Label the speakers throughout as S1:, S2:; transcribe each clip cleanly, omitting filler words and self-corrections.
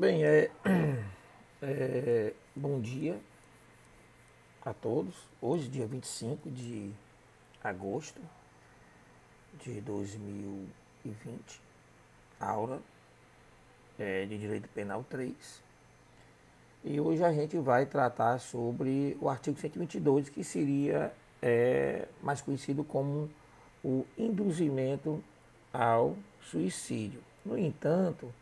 S1: Bem, bom dia a todos. Hoje, dia 25 de agosto de 2020, aula de Direito Penal 3. E hoje a gente vai tratar sobre o artigo 122, que seria mais conhecido como o induzimento ao suicídio. No entanto,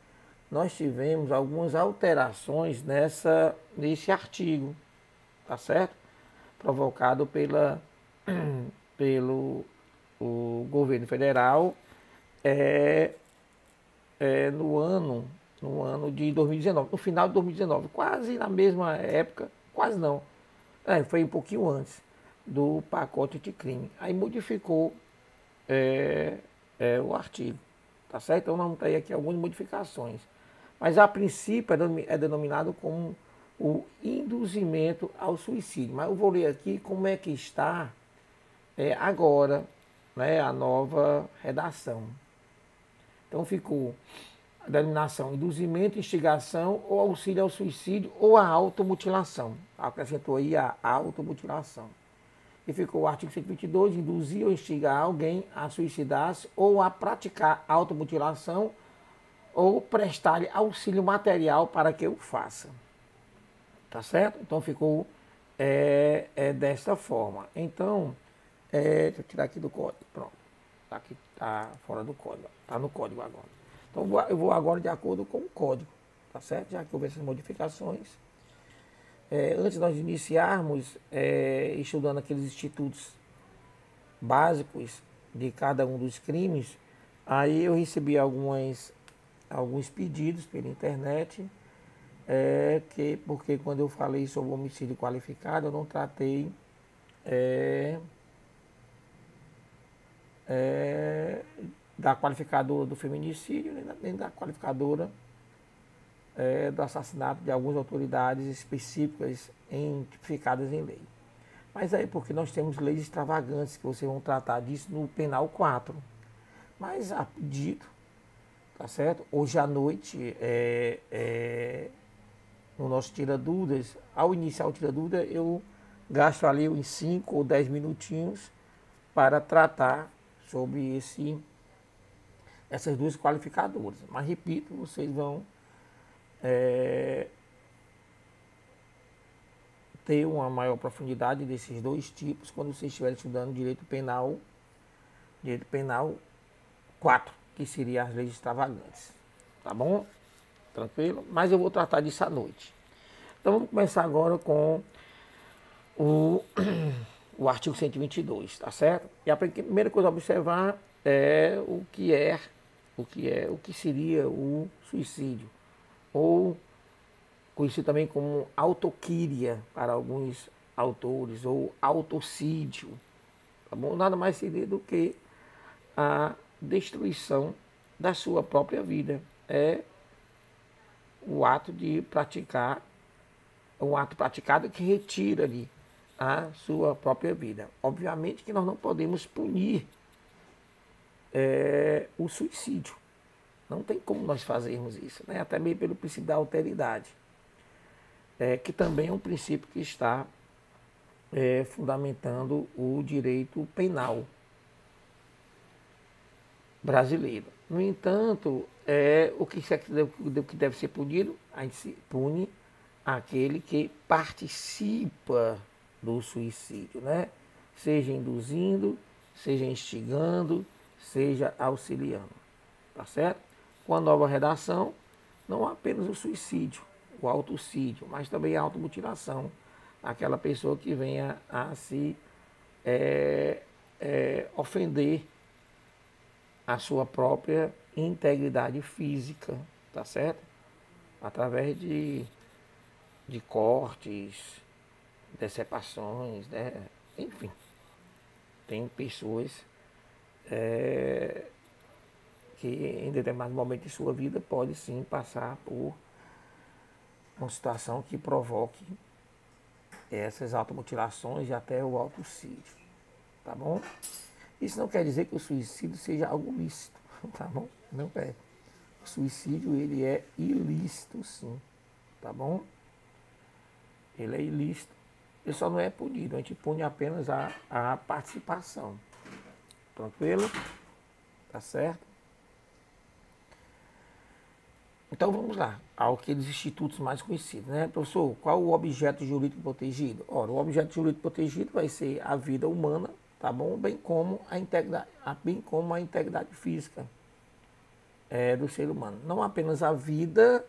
S1: nós tivemos algumas alterações nesse artigo, tá certo? Provocado pelo o governo federal é, no ano de 2019, no final de 2019, quase na mesma época, quase não, foi um pouquinho antes do pacote anticrime. Aí modificou o artigo, tá certo? Então nós vamos ter aqui algumas modificações. Mas a princípio é denominado como o induzimento ao suicídio. Mas eu vou ler aqui como é que está agora, né, a nova redação. Então ficou a denominação induzimento, instigação ou auxílio ao suicídio ou a automutilação. Acrescentou aí a automutilação. E ficou o artigo 122, induzir ou instigar alguém a suicidar-se ou a praticar automutilação ou prestar-lhe auxílio material para que o faça. Tá certo? Então ficou desta forma. Então, deixa eu tirar aqui do código. Pronto. Aqui está fora do código. Está no código agora. Então eu vou agora de acordo com o código. Tá certo? Já que houve essas modificações. Antes de nós iniciarmos estudando aqueles institutos básicos de cada um dos crimes, aí eu recebi alguns pedidos pela internet, porque quando eu falei sobre homicídio qualificado, eu não tratei da qualificadora do feminicídio, nem da qualificadora do assassinato de algumas autoridades específicas tipificadas em lei. Mas aí porque nós temos leis extravagantes que vocês vão tratar disso no Penal 4. Mas a pedido, tá certo? Hoje à noite, no nosso Tira Dúvidas, ao iniciar o Tira Dúvida, eu gasto ali uns 5 ou 10 minutinhos para tratar sobre essas duas qualificadoras. Mas repito, vocês vão ter uma maior profundidade desses dois tipos quando vocês estiverem estudando direito penal 4, que seria as leis extravagantes. Tá bom? Tranquilo? Mas eu vou tratar disso à noite. Então vamos começar agora com o artigo 122, tá certo? E a primeira coisa a observar é o que seria o suicídio, ou conhecido também como autoquíria para alguns autores, ou autocídio, tá bom? Nada mais seria do que a destruição da sua própria vida. É o ato de praticar, um ato praticado que retira-lhe a sua própria vida. Obviamente que nós não podemos punir o suicídio. Não tem como nós fazermos isso, né? Até mesmo pelo princípio da alteridade, que também é um princípio que está fundamentando o direito penal brasileiro. No entanto, o que deve ser punido? A gente se pune aquele que participa do suicídio, né? Seja induzindo, seja instigando, seja auxiliando. Tá certo? Com a nova redação, não apenas o suicídio, o autocídio, mas também a automutilação. Aquela pessoa que venha a se ofender a sua própria integridade física, tá certo? Através de cortes, decepações, né? Enfim, tem pessoas que em determinado momento de sua vida pode sim passar por uma situação que provoque essas automutilações e até o autocídio, tá bom? Isso não quer dizer que o suicídio seja algo lícito, tá bom? Não é. O suicídio ele é ilícito, sim, tá bom? Ele é ilícito. Ele só não é punido, a gente pune apenas a participação. Tranquilo? Tá certo? Então vamos lá, aqueles institutos mais conhecidos, né? Professor, qual o objeto jurídico protegido? Ora, o objeto jurídico protegido vai ser a vida humana, tá bom? Bem como a integridade física do ser humano. Não apenas a vida,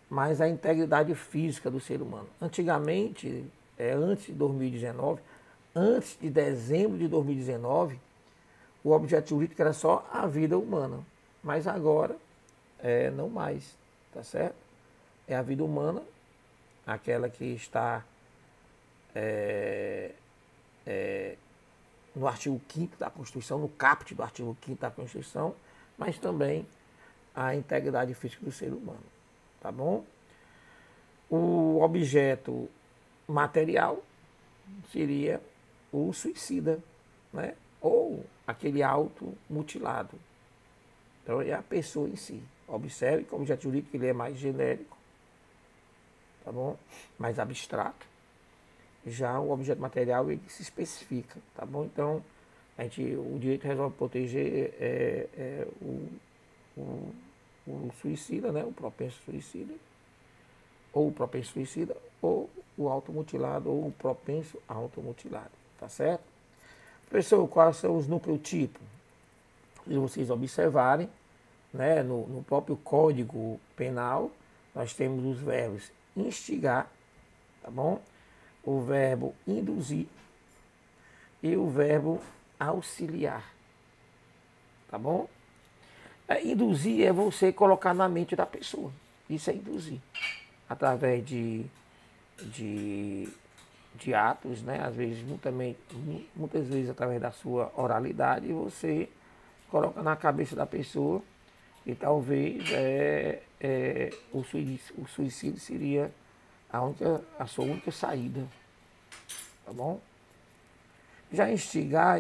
S1: mas a integridade física do ser humano. Antigamente, antes de 2019, antes de dezembro de 2019, o objeto jurídico era só a vida humana. Mas agora, não mais, tá certo? É a vida humana, aquela que está no artigo 5º da Constituição, no caput do artigo 5º da Constituição, mas também a integridade física do ser humano, tá bom? O objeto material seria o suicida, né? Ou aquele automutilado. Então é a pessoa em si. Observe que o objeto jurídico ele é mais genérico, tá bom? Mais abstrato. Já o objeto material ele se especifica, tá bom? Então o direito resolve proteger o suicida, né? O propenso suicida, ou o propenso suicida, ou o automutilado, ou o propenso automutilado, tá certo? Professor, quais são os nucleotipos? Se vocês observarem, né, no próprio Código Penal, nós temos os verbos instigar, tá bom? O verbo induzir e o verbo auxiliar, tá bom? Induzir é você colocar na mente da pessoa, isso é induzir, através de atos, né? Às vezes, muitas vezes através da sua oralidade, você coloca na cabeça da pessoa e talvez o suicídio seria a sua única saída, tá bom? Já instigar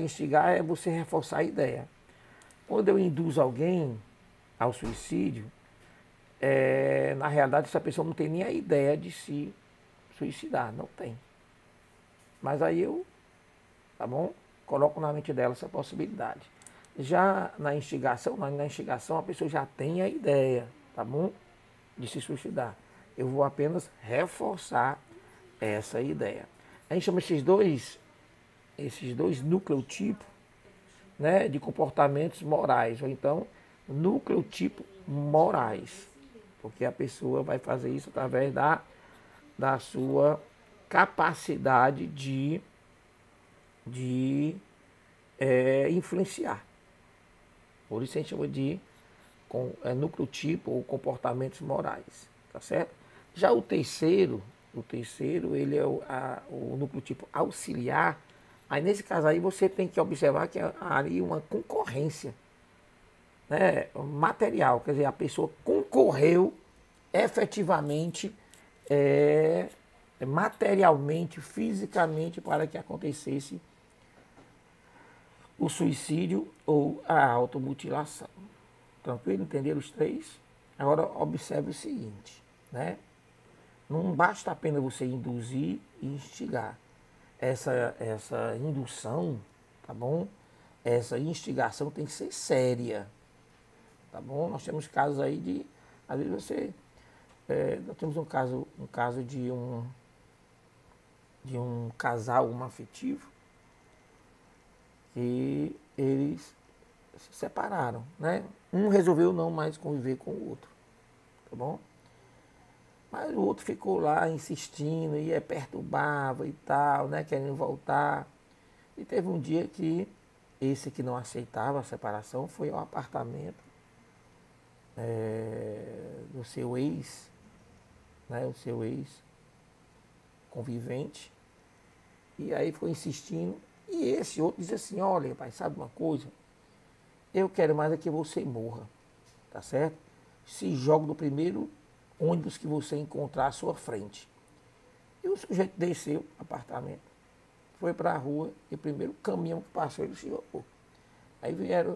S1: é você reforçar a ideia. Quando eu induzo alguém ao suicídio, na realidade essa pessoa não tem nem a ideia de se suicidar, não tem. Mas aí tá bom? Coloco na mente dela essa possibilidade. Já na instigação a pessoa já tem a ideia, tá bom? De se suicidar. Eu vou apenas reforçar essa ideia. A gente chama esses dois nucleotipos, né, de comportamentos morais, ou então nucleotipo morais, porque a pessoa vai fazer isso através da sua capacidade de influenciar. Por isso a gente chama de nucleotipo ou comportamentos morais, tá certo? Já o terceiro ele é o nucleotipo auxiliar. Aí nesse caso aí você tem que observar que há ali uma concorrência, né, material, quer dizer, a pessoa concorreu efetivamente, materialmente, fisicamente, para que acontecesse o suicídio ou a automutilação. Tranquilo? Entenderam os três? Agora observe o seguinte, né? Não basta apenas você induzir e instigar. Essa indução, tá bom? Essa instigação tem que ser séria, tá bom? Nós temos casos aí de, às vezes nós temos um caso de um casal homoafetivo e eles se separaram, né? Um resolveu não mais conviver com o outro, tá bom? Mas o outro ficou lá insistindo e perturbava e tal, né? Querendo voltar. E teve um dia que esse que não aceitava a separação foi ao apartamento do seu ex, né? O seu ex-convivente. E aí ficou insistindo. E esse outro diz assim, olha, pai, sabe uma coisa? Eu quero mais é que você morra, tá certo? Se joga do primeiro ônibus que você encontrar à sua frente. E o sujeito desceu do apartamento, foi para a rua e o primeiro caminhão que passou ele se jogou. Aí vieram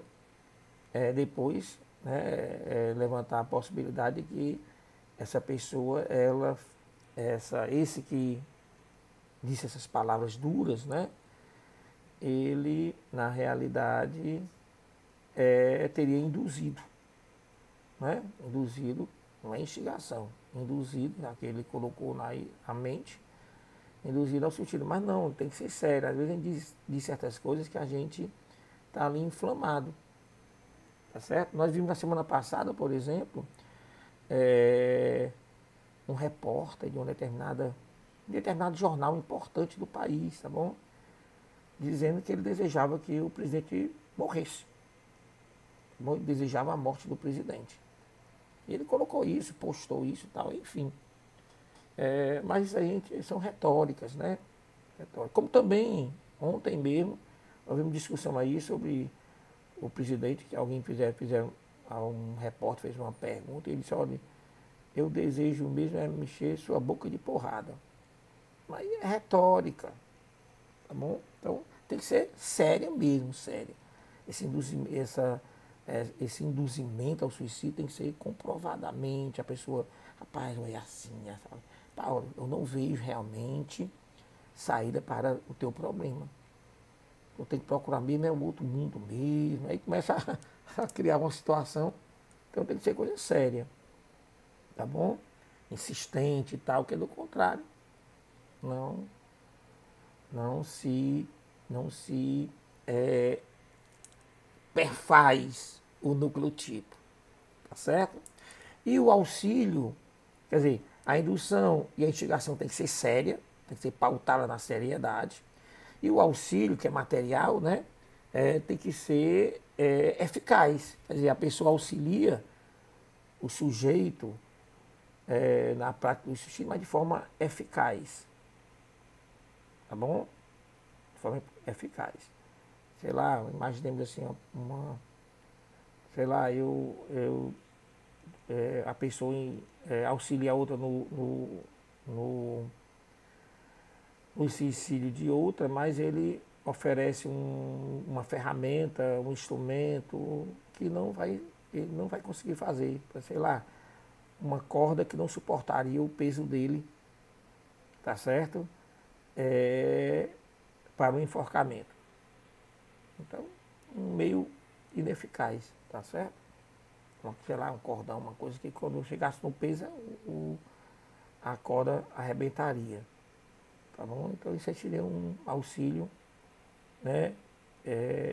S1: depois né, levantar a possibilidade de que essa pessoa, esse que disse essas palavras duras, né, ele, na realidade, teria induzido, né, induzido, não é instigação, induzido, já que ele colocou na mente, induzido ao suicídio. Mas não, tem que ser sério. Às vezes a gente diz certas coisas que a gente está ali inflamado. Tá certo? Nós vimos na semana passada, por exemplo, um repórter de um determinado jornal importante do país, tá bom? Dizendo que ele desejava que o presidente morresse. Tá bom? Ele desejava a morte do presidente. E ele colocou isso, postou isso e tal, enfim. Mas isso aí são retóricas, né? Como também, ontem mesmo, nós vimos discussão aí sobre o presidente, que alguém um repórter fez uma pergunta, e ele disse, olha, eu desejo mesmo mexer sua boca de porrada. Mas é retórica, tá bom? Então tem que ser séria mesmo, séria. Esse induzimento ao suicídio tem que ser comprovadamente, a pessoa, rapaz, não é assim, sabe? Paulo, eu não vejo realmente saída para o teu problema. Eu tenho que procurar mesmo, é um outro mundo mesmo. Aí começa a criar uma situação. Então tem que ser coisa séria. Tá bom? Insistente e tal, que é do contrário. Não se perfaz o nucleotipo. Tá certo? E o auxílio, quer dizer, a indução e a instigação tem que ser séria, tem que ser pautada na seriedade. E o auxílio, que é material, né, tem que ser eficaz. Quer dizer, a pessoa auxilia o sujeito na prática do suicídio, mas de forma eficaz. Tá bom? De forma eficaz. Sei lá, imaginemos assim, sei lá, a pessoa auxilia a outra no suicídio de outra, mas ele oferece uma ferramenta, um instrumento que ele não vai conseguir fazer. Sei lá, uma corda que não suportaria o peso dele, tá certo? Para o enforcamento. Então, um meio ineficaz, tá certo? Sei lá, um cordão, uma coisa que quando chegasse no peso, a corda arrebentaria. Tá bom? Então isso aí seria um auxílio, né,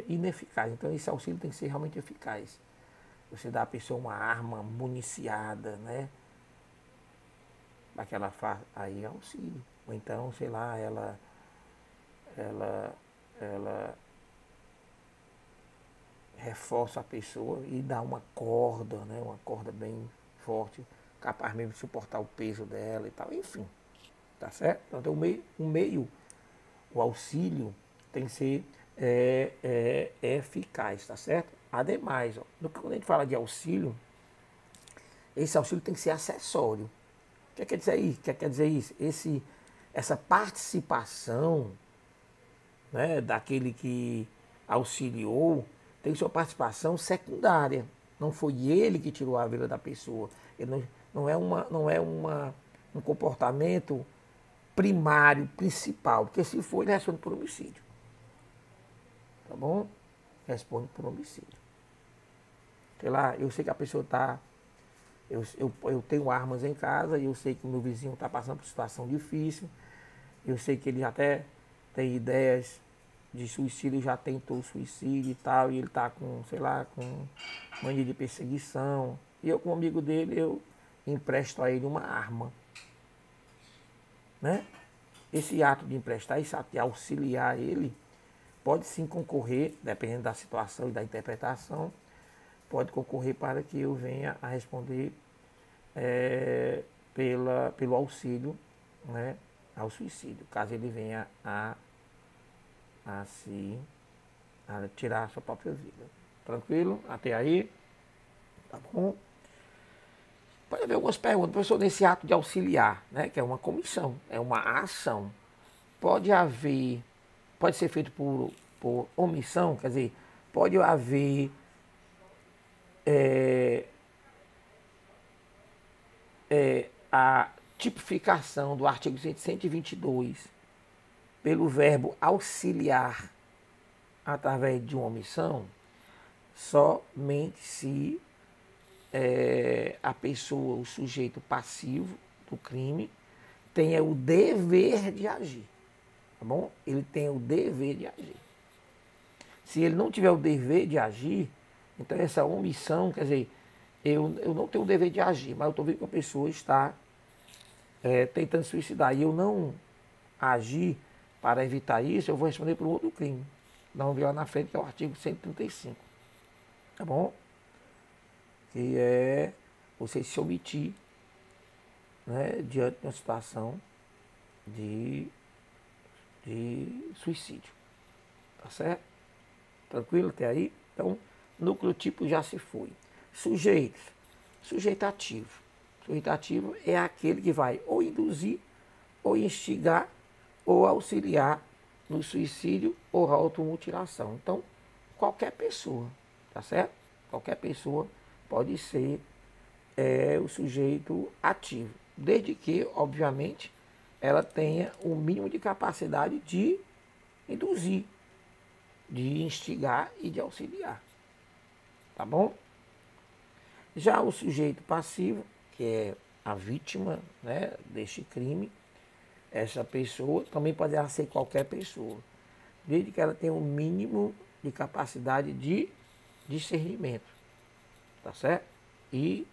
S1: ineficaz. Então esse auxílio tem que ser realmente eficaz. Você dá à pessoa uma arma municiada, né? Para que ela faça, aí é auxílio. Ou então, sei lá, ela reforça a pessoa e dá uma corda, né? Uma corda bem forte, capaz mesmo de suportar o peso dela e tal, enfim. Tá certo? Então o auxílio tem que ser eficaz, tá certo? Ademais, quando a gente fala de auxílio, esse auxílio tem que ser acessório. O que quer dizer isso? Quer dizer isso? Essa participação, né, daquele que auxiliou tem sua participação secundária. Não foi ele que tirou a vida da pessoa. Ele não é um comportamento primário, principal, porque se for, ele responde por homicídio. Tá bom? Responde por homicídio. Sei lá, eu sei que a pessoa está... Eu tenho armas em casa e eu sei que o meu vizinho está passando por situação difícil. Eu sei que ele até tem ideias de suicídio, já tentou suicídio e tal, e ele está com, sei lá, com mania de perseguição. E eu, como amigo dele, eu empresto a ele uma arma. Né? Esse ato de emprestar, esse ato de auxiliar ele, pode sim concorrer, dependendo da situação e da interpretação, pode concorrer para que eu venha a responder pelo auxílio, né, ao suicídio, caso ele venha a tirar a sua própria vida. Tranquilo? Até aí? Tá bom? Pode haver algumas perguntas, professor, nesse ato de auxiliar, né, que é uma comissão, é uma ação. Pode ser feito por omissão, quer dizer, pode haver a tipificação do artigo 122 pelo verbo auxiliar através de uma omissão, somente se a pessoa, o sujeito passivo do crime, tenha o dever de agir. Tá bom? Ele tem o dever de agir. Se ele não tiver o dever de agir, então essa omissão, quer dizer, eu não tenho o dever de agir, mas eu estou vendo que a pessoa está tentando suicidar e eu não agir para evitar isso, eu vou responder por um outro crime. Nós vamos ver lá na frente, que é o artigo 135. Tá bom? Que é você se omitir, né, diante de uma situação de suicídio. Tá certo? Tranquilo até aí? Então, núcleo tipo já se foi. Sujeitos. Sujeito ativo. Sujeito ativo é aquele que vai ou induzir, ou instigar, ou auxiliar no suicídio ou automutilação. Então, qualquer pessoa, tá certo? Qualquer pessoa pode ser o sujeito ativo, desde que, obviamente, ela tenha o mínimo de capacidade de induzir, de instigar e de auxiliar. Tá bom? Já o sujeito passivo, que é a vítima, né, deste crime, essa pessoa também poderá ser qualquer pessoa, desde que ela tenha o mínimo de capacidade de discernimento, tá certo? E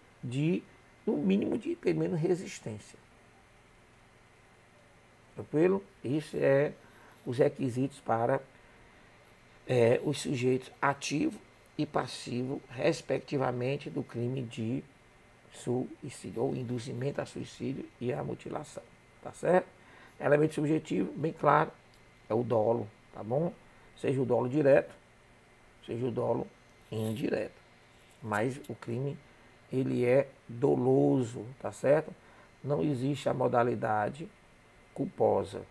S1: no mínimo de, pelo menos, resistência. Tranquilo? Isso é os requisitos para os sujeitos ativo e passivo, respectivamente, do crime de suicídio, ou induzimento a suicídio e a mutilação. Tá certo? Elemento subjetivo, bem claro, é o dolo, tá bom? Seja o dolo direto, seja o dolo indireto. Mas o crime, ele é doloso, tá certo? Não existe a modalidade culposa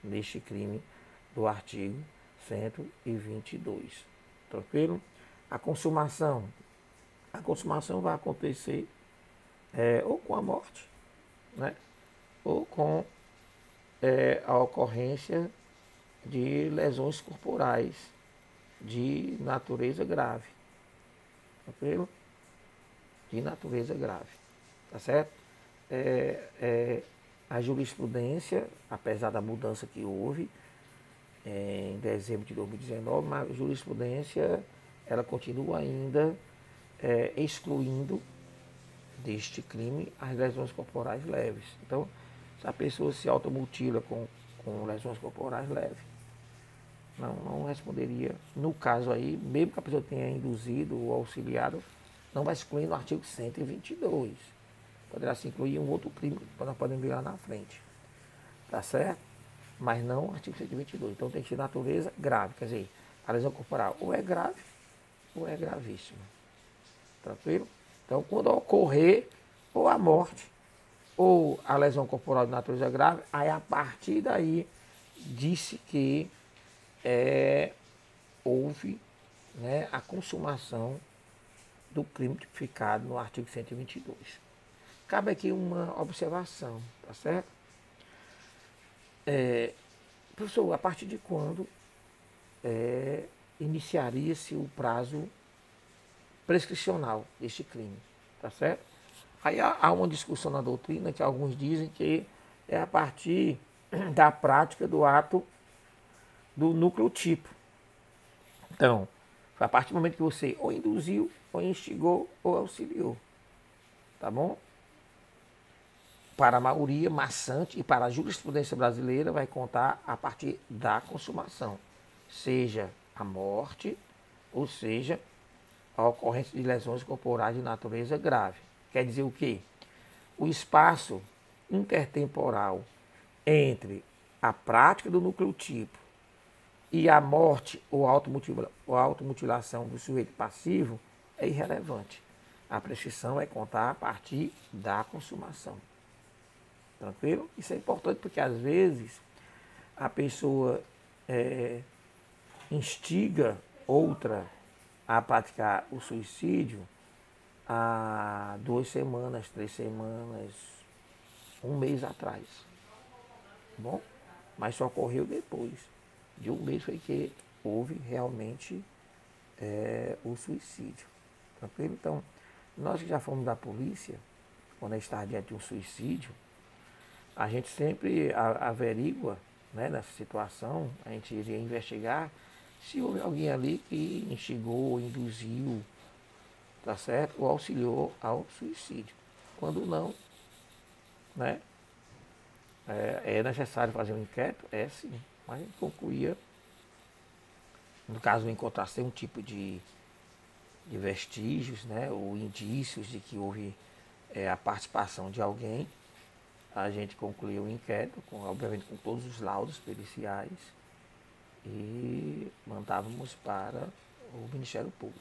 S1: neste crime do artigo 122. Tranquilo? A consumação vai acontecer ou com a morte, né? Ou com a ocorrência de lesões corporais de natureza grave. Tranquilo? De natureza grave. Tá certo? A jurisprudência, apesar da mudança que houve em dezembro de 2019, mas a jurisprudência ela continua ainda excluindo deste crime as lesões corporais leves. Então, se a pessoa se automutila com lesões corporais leves, não responderia. No caso aí, mesmo que a pessoa tenha induzido ou auxiliado, não vai excluir no artigo 122. Poderá se incluir um outro crime que nós podemos ver lá na frente. Tá certo? Mas não o artigo 122. Então tem que ser natureza grave. Quer dizer, a lesão corporal ou é grave ou é gravíssima. Tranquilo? Então, quando ocorrer ou a morte ou a lesão corporal de natureza grave, aí a partir daí disse que houve, né, a consumação do crime tipificado no artigo 122. Cabe aqui uma observação, tá certo? Professor, a partir de quando iniciaria-se o prazo prescricional deste crime, tá certo? Aí há uma discussão na doutrina que alguns dizem que é a partir da prática do ato do núcleo tipo. Então, foi a partir do momento que você ou induziu, ou instigou, ou auxiliou. Tá bom? Para a maioria maçante e para a jurisprudência brasileira vai contar a partir da consumação, seja a morte, ou seja, a ocorrência de lesões corporais de natureza grave. Quer dizer o quê? O espaço intertemporal entre a prática do núcleo tipo e a morte ou automutilação do sujeito passivo é irrelevante. A prescrição vai contar a partir da consumação. Tranquilo? Isso é importante porque às vezes a pessoa instiga outra a praticar o suicídio há 2 semanas, 3 semanas, um mês atrás. Tá bom? Mas só ocorreu depois de um mês foi que houve realmente o suicídio. Tranquilo? Então, nós que já fomos da polícia, quando a gente está diante de um suicídio, a gente sempre averigua, né, nessa situação, a gente iria investigar se houve alguém ali que instigou, induziu, tá certo? Ou auxiliou ao suicídio. Quando não, né, é necessário fazer um inquérito? É sim, mas a gente concluía, no caso encontrasse um tipo de vestígios, né, ou indícios de que houve a participação de alguém, a gente concluiu o inquérito, obviamente com todos os laudos periciais, e mandávamos para o Ministério Público,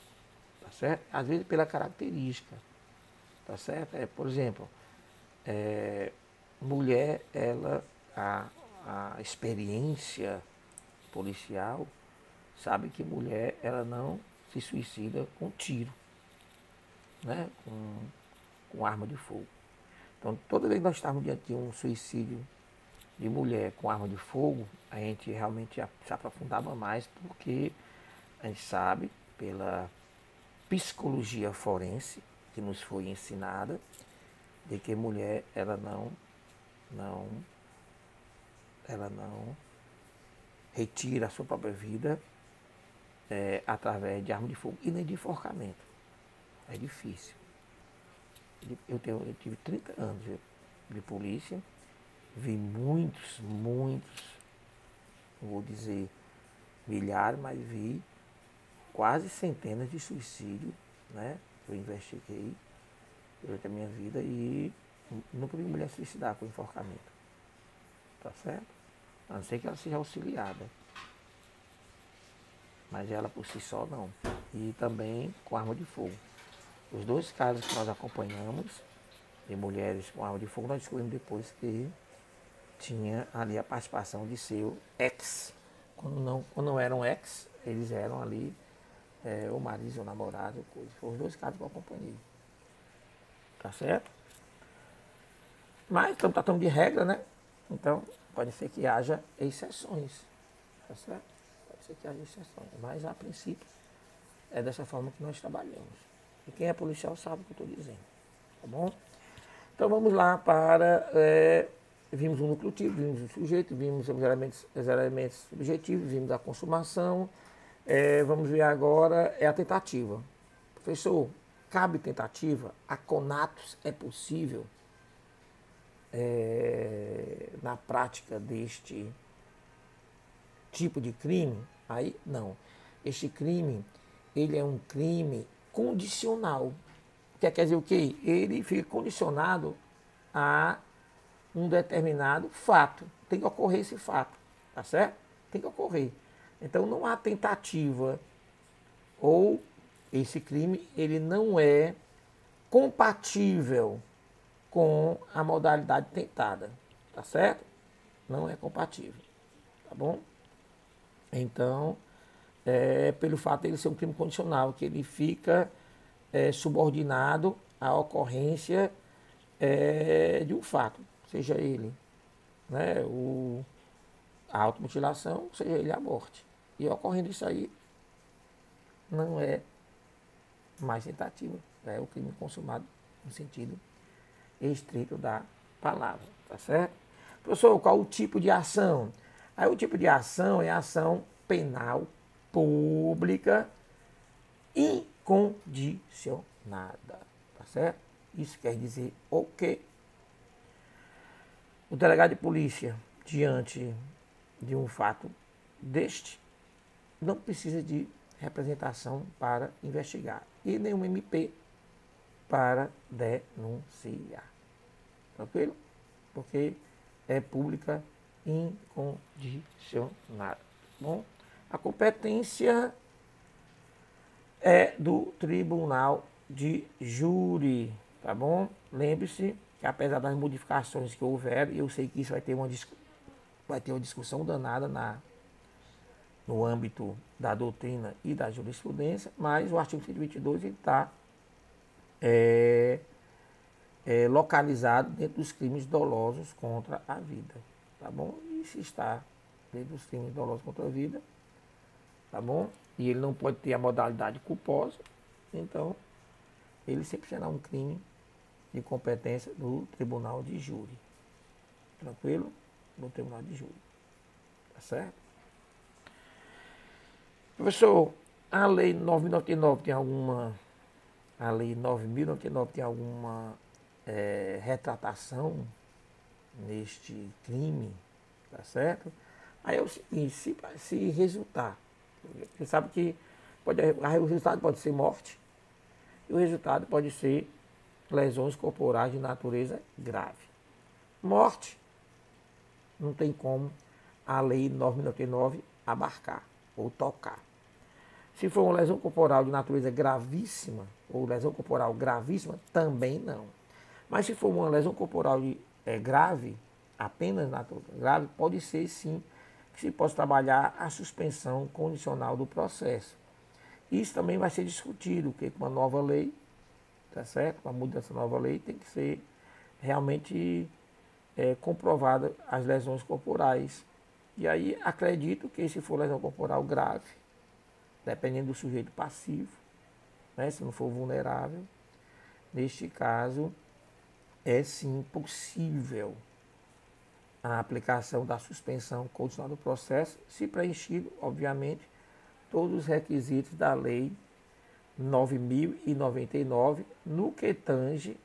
S1: tá certo? Às vezes pela característica, tá certo? Por exemplo, mulher, ela, a experiência policial sabe que mulher, ela não se suicida com tiro, né? Com arma de fogo. Então, toda vez que nós estamos diante de um suicídio de mulher com arma de fogo, a gente realmente se aprofundava mais, porque a gente sabe, pela psicologia forense que nos foi ensinada, de que mulher, ela não retira a sua própria vida através de arma de fogo e nem de enforcamento. É difícil. Eu tive 30 anos de polícia, vi muitos, não vou dizer milhares, mas vi quase centenas de suicídios, né? Eu investiguei durante a minha vida e nunca vi mulher suicidar com enforcamento. Tá certo? A não ser que ela seja auxiliada. Mas ela por si só não. E também com arma de fogo. Os 2 casos que nós acompanhamos de mulheres com arma de fogo, nós descobrimos depois que tinha ali a participação de seu ex. Quando não eram ex, eles eram ali o marido, o namorado, coisa. Foram os 2 casos que eu acompanhei. Tá certo? Mas estamos tratando de regra, né? Então, pode ser que haja exceções. Tá certo? Pode ser que haja exceções. Mas, a princípio, é dessa forma que nós trabalhamos. E quem é policial sabe o que eu estou dizendo. Tá bom? Então, vamos lá para... vimos o núcleo tipo, vimos o sujeito, vimos os elementos subjetivos, vimos a consumação. Vamos ver agora a tentativa. Professor, cabe tentativa? A conatos é possível na prática deste tipo de crime? Aí, não. Este crime, ele é um crime condicional. Quer dizer o quê? Ele fica condicionado a um determinado fato. Tem que ocorrer esse fato, tá certo? Tem que ocorrer. Então não há tentativa ou esse crime ele não é compatível com a modalidade tentada, tá certo? Não é compatível, tá bom? Então, pelo fato de ele ser um crime condicional, que ele fica subordinado à ocorrência de um fato, seja ele, né, a automutilação, seja ele a morte. E ocorrendo isso aí, não é mais tentativa, é o crime consumado no sentido estrito da palavra, tá certo? Professor, qual o tipo de ação? Aí o tipo de ação é a ação penal pública incondicionada, tá certo? Isso quer dizer o quê? O delegado de polícia, diante de um fato deste, não precisa de representação para investigar e nenhum MP para denunciar. Tranquilo? Porque é pública incondicionada. Bom, a competência é do Tribunal de Júri, tá bom? Lembre-se que apesar das modificações que houver, eu sei que isso vai ter uma discussão danada no âmbito da doutrina e da jurisprudência, mas o artigo 122 está é, localizado dentro dos crimes dolosos contra a vida, tá bom? E se está dentro dos crimes dolosos contra a vida, tá bom? E ele não pode ter a modalidade culposa, então ele sempre será um crime de competência do tribunal de júri. Tranquilo? No tribunal de júri. Tá certo? Professor, a lei 9.099 tem alguma. A lei 9.099 tem alguma retratação neste crime? Tá certo? Aí é o seguinte, se resultar, você sabe que o resultado pode ser morte, e o resultado pode ser lesões corporais de natureza grave. Morte, não tem como a lei 9.099 abarcar ou tocar. Se for uma lesão corporal de natureza gravíssima, ou lesão corporal gravíssima, também não. Mas se for uma lesão corporal grave, apenas natureza grave, pode ser sim que se possa trabalhar a suspensão condicional do processo. Isso também vai ser discutido, porque com uma nova lei, tá certo? Com a mudança da nova lei, tem que ser realmente comprovada as lesões corporais. E aí acredito que se for lesão corporal grave, dependendo do sujeito passivo, né, se não for vulnerável, neste caso é sim possível a aplicação da suspensão condicional do processo, se preenchido, obviamente, todos os requisitos da lei 9.099 no que tange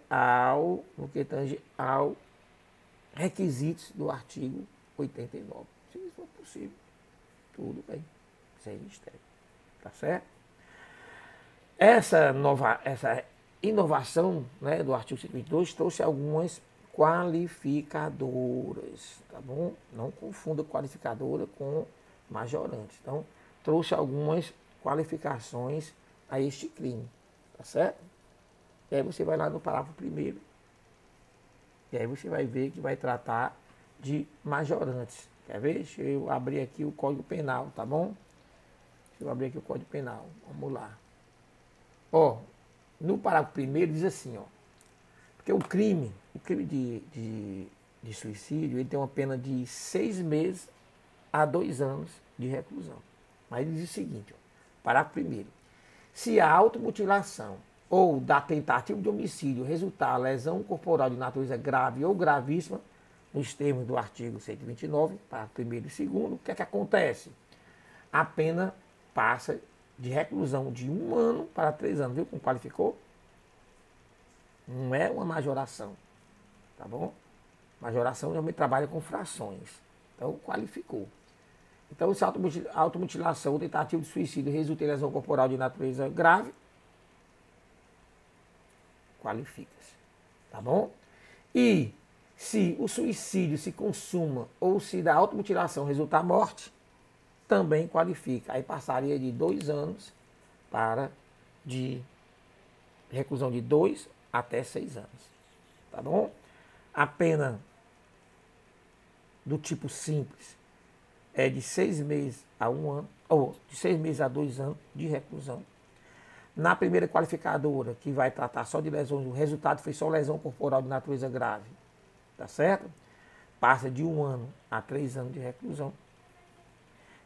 S1: ao requisitos do artigo 89. Se isso for possível, tudo bem, sem mistério. Tá certo? Essa inovação, né, do artigo 122 trouxe algumas qualificadoras, tá bom? Não confunda qualificadora com majorante. Então, trouxe algumas qualificações a este crime, tá certo? E aí você vai lá no parágrafo 1º, e aí você vai ver que vai tratar de majorantes. Quer ver? Deixa eu abrir aqui o Código Penal, tá bom? Deixa eu abrir aqui o Código Penal. Vamos lá. Ó, no parágrafo 1º diz assim, ó. Porque o crime de suicídio, ele tem uma pena de 6 meses a 2 anos de reclusão. Mas ele diz o seguinte, ó, parágrafo 1º. Se a automutilação ou da tentativa de homicídio resultar lesão corporal de natureza grave ou gravíssima, nos termos do artigo 129, parágrafo 1º e 2º, o que é que acontece? A pena passa de reclusão de 1 ano para 3 anos. Viu como qualificou? Não é uma majoração, tá bom? Majoração realmente trabalha com frações. Então, qualificou. Então, se a automutilação ou tentativa de suicídio resulta em lesão corporal de natureza grave, qualifica-se, tá bom? E se o suicídio se consuma ou se da automutilação resultar morte, também qualifica. Aí passaria de 2 anos para de reclusão de 2 até 6 anos. Tá bom? A pena do tipo simples é de 6 meses a 1 ano, ou de 6 meses a 2 anos de reclusão. Na primeira qualificadora, que vai tratar só de lesões, o resultado foi só lesão corporal de natureza grave. Tá certo? Passa de 1 ano a 3 anos de reclusão.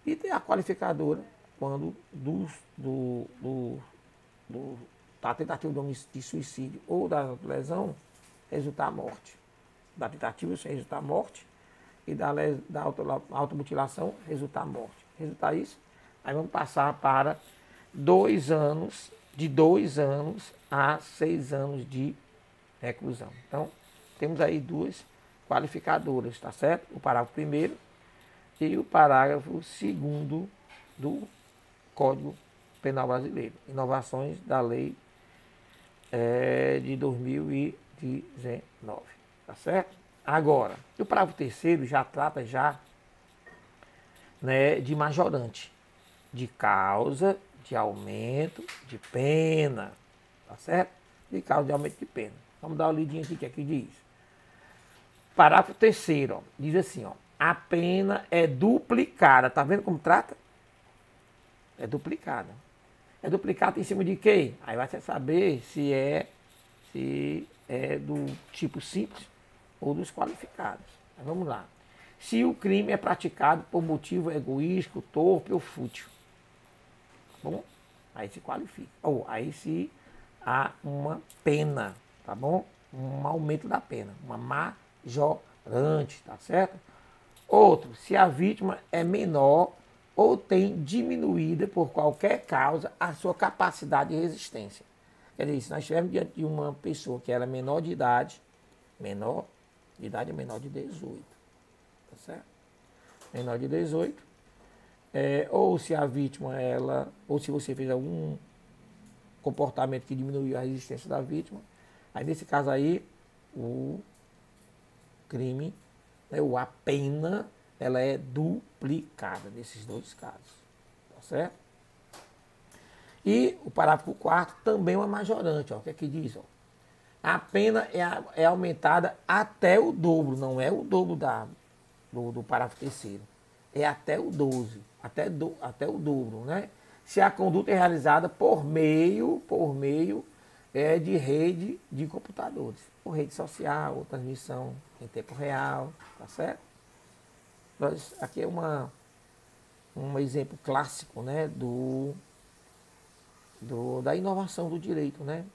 S1: E tem a qualificadora quando da tentativa de suicídio ou da lesão resultar a morte. Da tentativa resultar a morte e da automutilação resultar a morte. Resultar isso, aí vamos passar para 2 anos, de 2 anos a 6 anos de reclusão. Então, temos aí 2 qualificadoras, tá certo? O parágrafo 1º e o parágrafo 2º do Código Penal Brasileiro. Inovações da lei de 2019. Tá certo? Agora, o parágrafo 3º já trata né, de majorante, de causa de aumento de pena. Tá certo? De causa de aumento de pena. Vamos dar uma lidinha aqui, que aqui diz. Parágrafo 3º, ó, diz assim, ó. A pena é duplicada. Tá vendo como trata? É duplicada. É duplicata em cima de quê? Aí vai saber se é do tipo simples ou dos qualificados. Mas vamos lá. Se o crime é praticado por motivo egoísta, torpe ou fútil. Tá bom? Aí se qualifica. Ou aí se há uma pena, tá bom? Um aumento da pena, uma majorante, tá certo? Outro, se a vítima é menor ou tem diminuída por qualquer causa a sua capacidade de resistência. Quer dizer, se nós estivermos diante de uma pessoa que era menor de idade é menor de 18, tá certo? Menor de 18, ou se a vítima, ou se você fez algum comportamento que diminuiu a resistência da vítima, aí nesse caso aí, o crime, né, ou a pena, ela é duplicada nesses dois casos, tá certo? E o parágrafo 4º também é uma majorante, ó, o que é que diz? Ó? A pena é aumentada até o dobro, não é o dobro do parágrafo 3º, é até o 12, até o dobro, né? Se a conduta é realizada por meio de rede de computadores, por rede social, ou transmissão em tempo real, tá certo? Aqui é um exemplo clássico, né, da inovação do direito, né?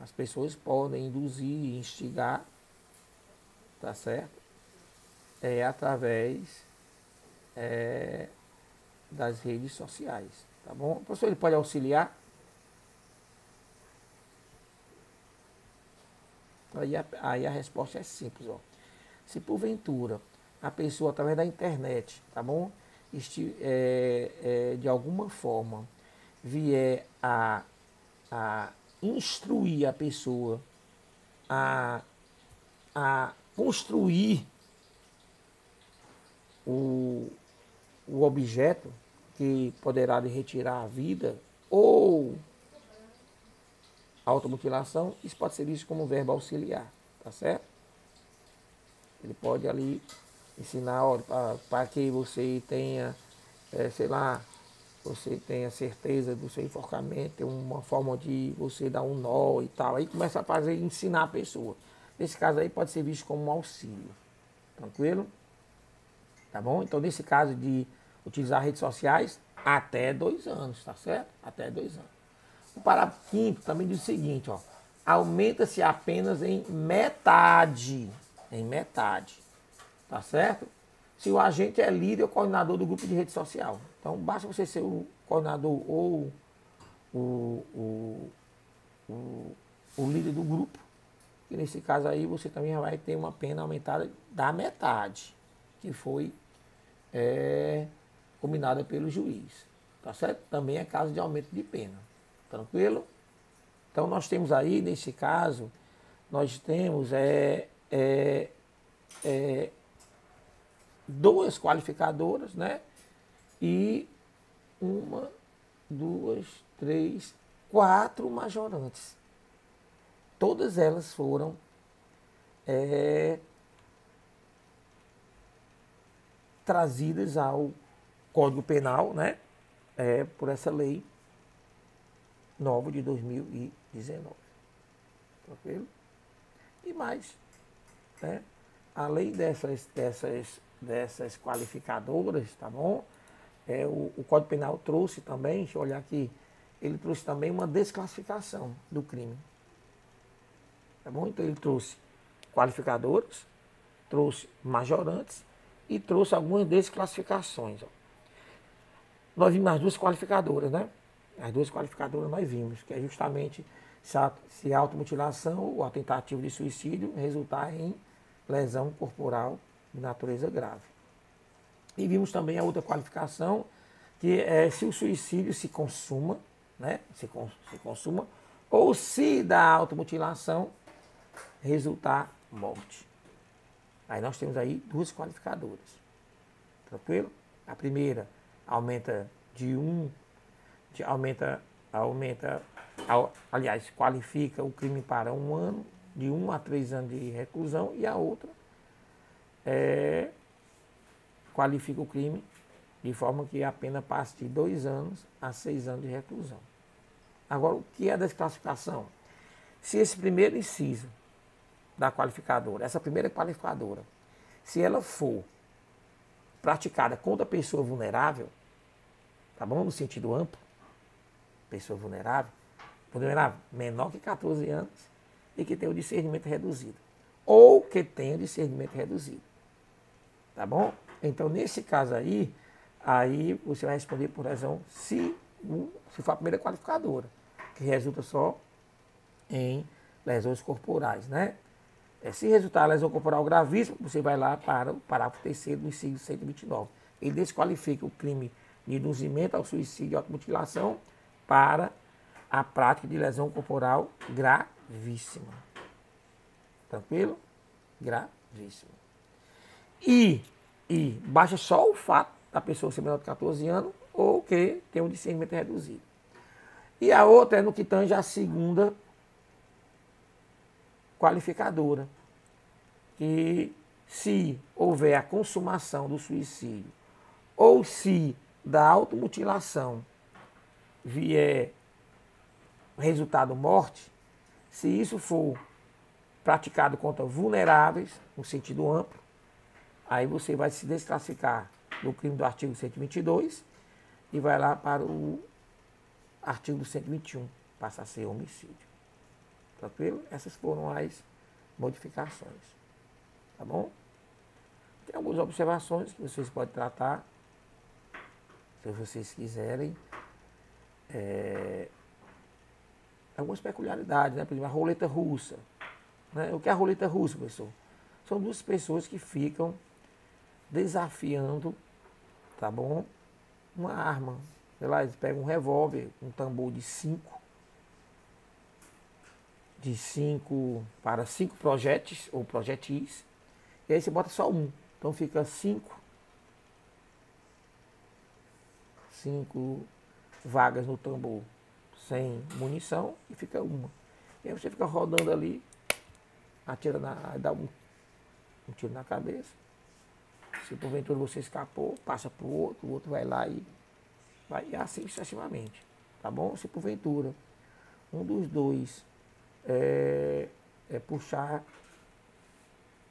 S1: As pessoas podem induzir, instigar, tá certo? Através das redes sociais, tá bom? O professor, ele pode auxiliar? Aí a resposta é simples, ó. Se porventura a pessoa, através da internet, tá bom? De alguma forma vier a instruir a pessoa a construir o objeto que poderá lhe retirar a vida ou automutilação, isso pode ser visto como verbo auxiliar, tá certo? Ele pode ali ensinar, para que você tenha, sei lá, você tenha certeza do seu enforcamento, tem uma forma de você dar um nó e tal. Aí começa a ensinar a pessoa. Nesse caso aí pode ser visto como um auxílio. Tranquilo? Tá bom? Então, nesse caso de utilizar redes sociais, até 2 anos, tá certo? Até 2 anos. O parágrafo 5º também diz o seguinte, ó. Aumenta-se apenas em metade. Em metade. Tá certo? Se o agente é líder ou coordenador do grupo de rede social. Então, basta você ser o coordenador ou o líder do grupo. E nesse caso aí, você também vai ter uma pena aumentada da metade, que foi combinada pelo juiz. Tá certo? Também é caso de aumento de pena. Tranquilo? Então, nós temos aí, nesse caso, nós temos 2 qualificadoras, né? E 1, 2, 3, 4 majorantes. Todas elas foram trazidas ao Código Penal, né? Por essa lei nova de 2019. Tranquilo? E mais, né? Além dessas qualificadoras, tá bom? O Código Penal trouxe também, deixa eu olhar aqui, ele trouxe também uma desclassificação do crime. Tá bom? Então ele trouxe qualificadoras, trouxe majorantes e trouxe algumas desclassificações. Ó. Nós vimos as 2 qualificadoras, né? As 2 qualificadoras nós vimos, que é justamente se a automutilação ou a tentativa de suicídio resultar em lesão corporal de natureza grave. E vimos também a outra qualificação, que é se o suicídio se consuma, né? Se consuma, ou se da automutilação resultar morte. Aí nós temos aí 2 qualificadoras. Tranquilo? A primeira aumenta aliás, qualifica o crime para 1 ano, de 1 a 3 anos de reclusão, e a outra qualifica o crime de forma que a pena passe de 2 anos a 6 anos de reclusão. Agora, o que é a desclassificação? Se esse primeiro inciso da qualificadora, essa primeira qualificadora, se ela for praticada contra a pessoa vulnerável, tá bom? No sentido amplo, pessoa vulnerável, menor que 14 anos e que tem o discernimento reduzido. Ou que tenha o discernimento reduzido. Tá bom? Então, nesse caso aí você vai responder por razão se for a primeira qualificadora, que resulta só em lesões corporais, né? Se resultar lesão corporal gravíssima, você vai lá para o parágrafo 3º do inciso 129. Ele desqualifica o crime de induzimento ao suicídio e automutilação para a prática de lesão corporal gravíssima. Tranquilo? Gravíssima. E baixa só o fato da pessoa ser menor de 14 anos ou que tem um discernimento reduzido. E a outra é no que tange a segunda qualificadora, que se houver a consumação do suicídio ou se da automutilação vier resultado morte, se isso for praticado contra vulneráveis, no sentido amplo, aí você vai se desclassificar do crime do artigo 122 e vai lá para o artigo do 121, passa a ser homicídio. Tranquilo? Essas foram as modificações. Tá bom? Tem algumas observações que vocês podem tratar, se vocês quiserem. Algumas peculiaridades, né? Por exemplo, a roleta russa. Né? O que é a roleta russa, professor? São duas pessoas que ficam desafiando, tá bom? Uma arma. Sei lá, eles pegam um revólver, um tambor de 5 para 5 projéteis ou projetis, e aí você bota só um. Então fica 5 vagas no tambor sem munição e fica uma. E aí você fica rodando ali, atira dá um tiro na cabeça. Se porventura você escapou, passa para o outro vai lá e vai assim sucessivamente. Tá bom? Se porventura um dos dois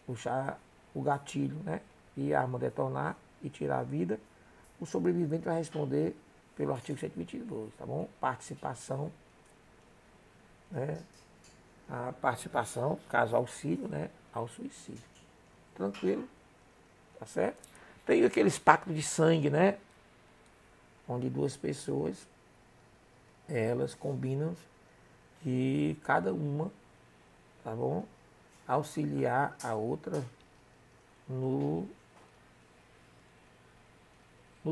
S1: puxar o gatilho, né? E a arma detonar e tirar a vida, o sobrevivente vai responder pelo artigo 122, tá bom? Participação, né? A participação, caso auxílio, né? Ao suicídio. Tranquilo? Tá certo? Tem aqueles pactos de sangue, né? Onde duas pessoas, elas combinam que cada uma, tá bom? Auxiliar a outra no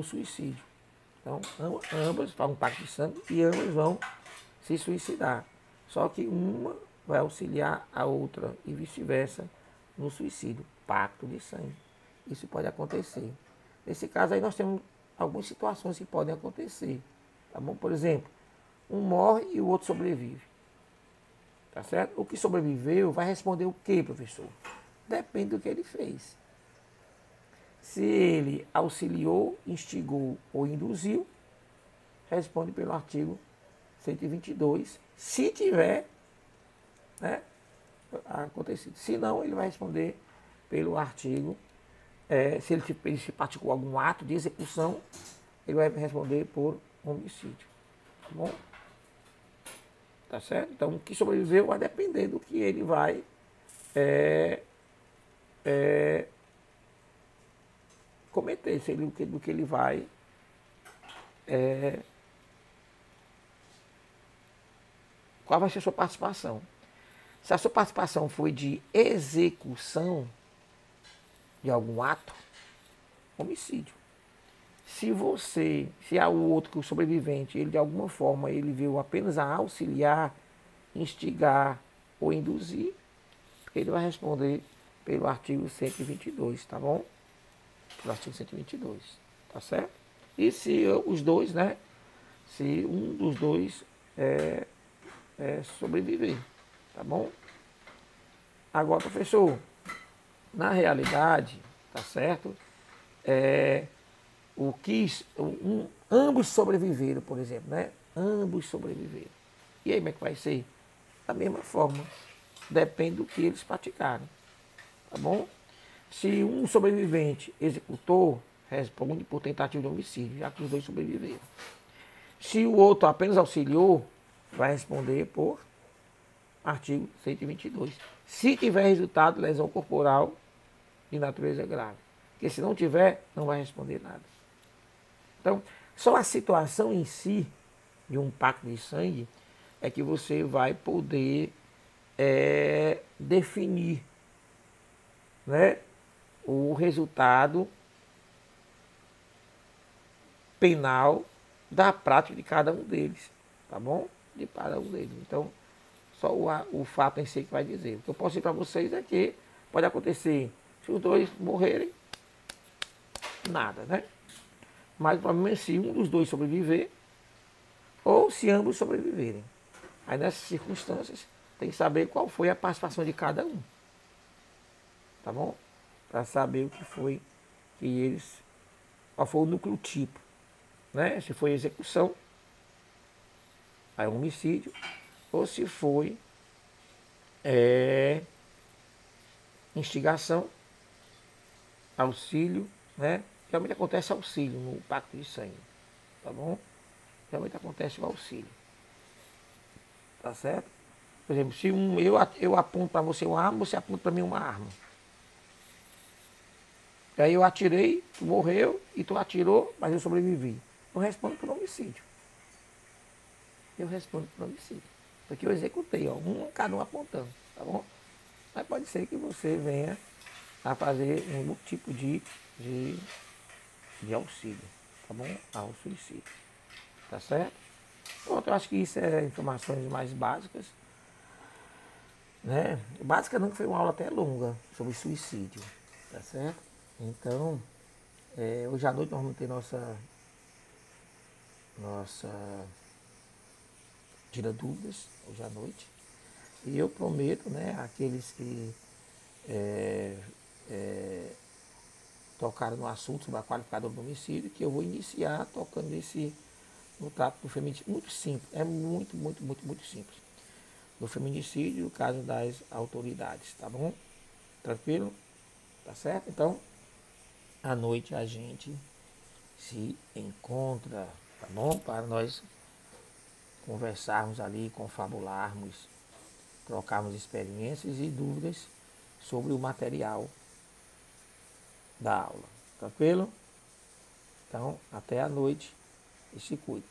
S1: suicídio. Então, ambas fazem um pacto de sangue e ambas vão se suicidar. Só que uma vai auxiliar a outra e vice-versa no suicídio. Pacto de sangue. Isso pode acontecer. Nesse caso aí nós temos algumas situações que podem acontecer. Tá bom? Por exemplo, um morre e o outro sobrevive. Tá certo? O que sobreviveu vai responder o quê, professor? Depende do que ele fez. Se ele auxiliou, instigou ou induziu, responde pelo artigo 122, se tiver, né, acontecido. Se não, ele vai responder pelo artigo, se ele praticou algum ato de execução, ele vai responder por homicídio. Tá bom? Tá certo? Então, o que sobreviveu vai depender do que ele vai cometer, do que ele vai qual vai ser a sua participação. Se a sua participação foi de execução de algum ato, homicídio. Se há o outro, que o sobrevivente, ele de alguma forma, ele veio apenas a auxiliar, instigar ou induzir, ele vai responder pelo artigo 122, tá bom? Pelo artigo 122, tá certo? E se os dois, né? Se um dos dois sobreviver, tá bom? Agora, professor, na realidade, tá certo? ambos sobreviveram, por exemplo, né? Ambos sobreviveram. E aí, como é que vai ser? Da mesma forma. Depende do que eles praticaram. Tá bom? Se um sobrevivente executou, responde por tentativa de homicídio, já que os dois sobreviveram. Se o outro apenas auxiliou, vai responder por artigo 122. Se tiver resultado de lesão corporal de natureza grave. Porque se não tiver, não vai responder nada. Então, só a situação em si de um pacto de sangue é que você vai poder definir, né, o resultado penal da prática de cada um deles, tá bom? De cada um deles. Então, só o fato em si que vai dizer. O que eu posso dizer para vocês é que pode acontecer, se os dois morrerem, nada, né? Mas o problema é se um dos dois sobreviver ou se ambos sobreviverem. Aí nessas circunstâncias tem que saber qual foi a participação de cada um. Tá bom? Para saber o que foi que eles. Qual foi o núcleo tipo. Né? Se foi execução, aí é um homicídio, ou se foi instigação, auxílio, né? Realmente acontece auxílio no pacto de sangue. Tá bom? Realmente acontece o auxílio. Tá certo? Por exemplo, se eu aponto para você uma arma, você aponta para mim uma arma. E aí eu atirei, tu morreu, e tu atirou, mas eu sobrevivi. Eu respondo por homicídio. Eu respondo por homicídio. Porque eu executei, ó, cada um apontando, tá bom? Mas pode ser que você venha a fazer um tipo de auxílio, tá bom? Ao suicídio. Tá certo? Pronto, eu acho que isso é informações mais básicas. Né? Básica não, que foi uma aula até longa sobre suicídio, tá certo? Então, hoje à noite nós vamos ter nossa tira dúvidas, hoje à noite. E eu prometo, né, aqueles que tocaram no assunto sobre a qualificadora do homicídio, que eu vou iniciar tocando no trato do feminicídio. Muito simples, é muito simples. Do feminicídio, no caso das autoridades, tá bom? Tranquilo? Tá certo? Então, à noite a gente se encontra, tá bom? Para nós conversarmos ali, confabularmos, trocarmos experiências e dúvidas sobre o material da aula. Tranquilo? Então, até a noite e se cuide.